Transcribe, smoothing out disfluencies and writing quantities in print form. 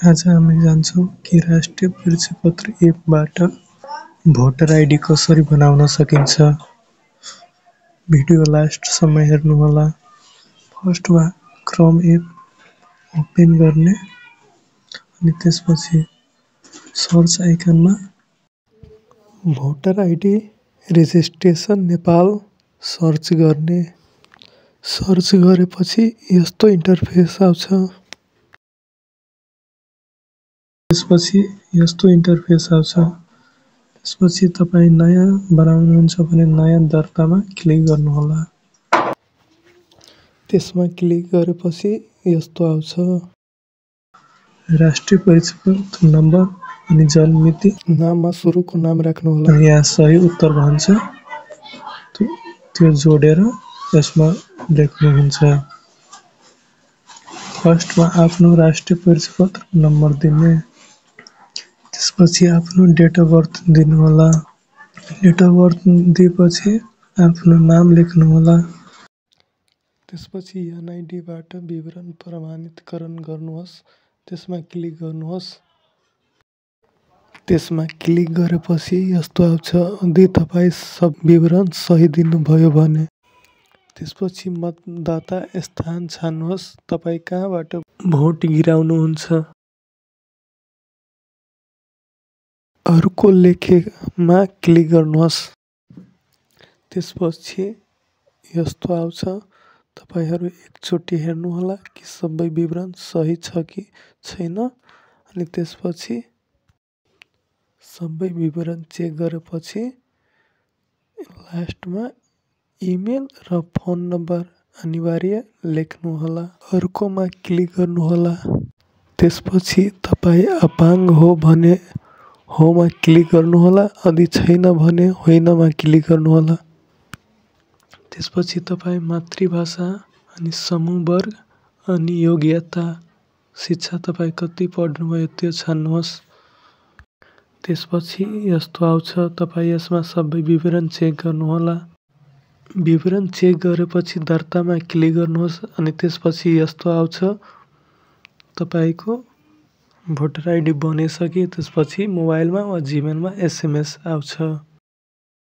आज हामी जान्छौँ कि राष्ट्रिय परिचयपत्र एपबाट भोटर आइडी कसरी बनाउन सकिन्छ। भिडियो लास्टसम्म हेर्नुहोला। फर्स्टमा क्रोम एप ओपन गर्ने अनि त्यसपछि सर्च आइकनमा voter ID registration Nepal search गर्ने। सर्च गरेपछि यस्तो इन्टरफेस आउँछ। त्यसपछि तपाईँ नयाँ बनाउनुहुन्छ भने नयाँ दर्तामा क्लिक गर्नुहोला। त्यसमा क्लिक गरेपछि यस्तो आउँछ। राष्ट्रिय परिचयपत्र नम्बर अनि जन्ममिति। नाममा सुरुको नाम राख्नुहोला। यहाँ सही उत्तर भन्छ त्यो जोडेर यसमा लेख्नुहुन्छ। फर्स्टमा आफ्नो राष्ट्रिय परिचयपत्र नम्बर दिने। त्यसपछि आफ्नो डेट अफ बर्थ दिनुहोला। डेट अफ बर्थ दिएपछि आफ्नो नाम लेख्नुहोला। त्यसपछि एनआइडीबाट विवरण प्रमाणितकरण गर्नुहोस्। त्यसमा क्लिक गर्नुहोस्। त्यसमा क्लिक गरेपछि यस्तो आउँछ। यदि तपाईँ सब विवरण सही दिनुभयो भने त्यसपछि मतदाता स्थान छान्नुहोस्। तपाईँ कहाँबाट भोट गिराउनुहुन्छ। अर्को लेखेमा क्लिक गर्नुहोस्। त्यसपछि यस्तो आउँछ। तपाईहरू एकचोटि हेर्नुहोला कि सबै विवरण सही छ कि छैन। अनि त्यसपछि सबै विवरण चेक गरेपछि लास्टमा इमेल र फोन नम्बर अनिवार्य लेख्नुहोला। अर्कोमा क्लिक गर्नुहोला। त्यसपछि तपाईँ अपाङ्ग हो भने होमा क्लिक गर्नुहोला। यदि छैन भने होइनमा क्लिक गर्नुहोला। त्यसपछि तपाईँ मातृभाषा अनि समूह वर्ग अनि योग्यता शिक्षा तपाईँ कति पढ्नुभयो त्यो छान्नुहोस्। त्यसपछि यस्तो आउँछ। तपाईँ यसमा सबै विवरण चेक गर्नुहोला। विवरण चेक गरेपछि दर्तामा क्लिक गर्नुहोस्। अनि त्यसपछि यस्तो आउँछ। तपाईँको भोटर आइडी बनिसके त्यसपछि मोबाइलमा वा जिमेलमा SMS आउँछ।